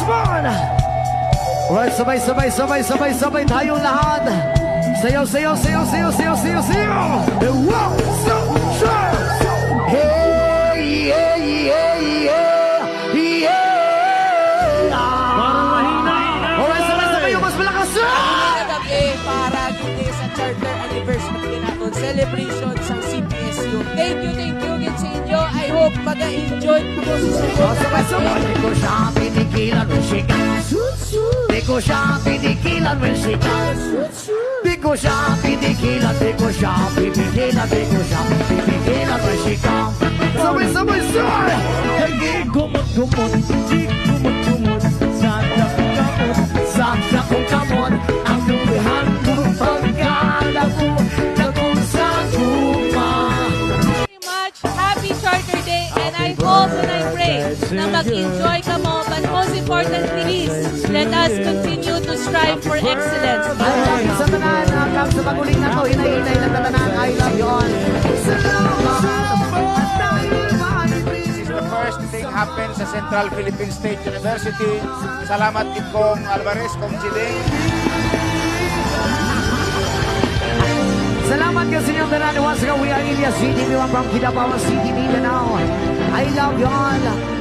fun! Alright, sabay tayong lahat. Sayaw. Wow, so, sure. Hey, yeah. Alright, sabay yung mas malakas. Para today sa charter anniversary natin celebration sa CPSU. Thank you again sa inyo. I hope mag-enjoy po sa Sabay. Di ko siya pinigilan when she got Di ko siya pinigilan when she got Di ko siya pinigilan when she got Sabay. Hindi gumot. Sana kung kamot ang lumihan kong pagkala ko na kung saan tuma. very much. Happy Charter Day and I hope and I pray na mag-enjoy ka mo but most importantly please let us continue to strive for excellence. Ay, sa tanan, hanggang sa paguling na to, hinay-hinay na tanan, I love you all. This is the first thing happened sa Central Philippine State University. Salamat din kong Alvarez, kong Chideng. Salamat ka sa inyong tanan. Once again, we are Ilyas City, from Kidapawan City, Mindanao. I love you all.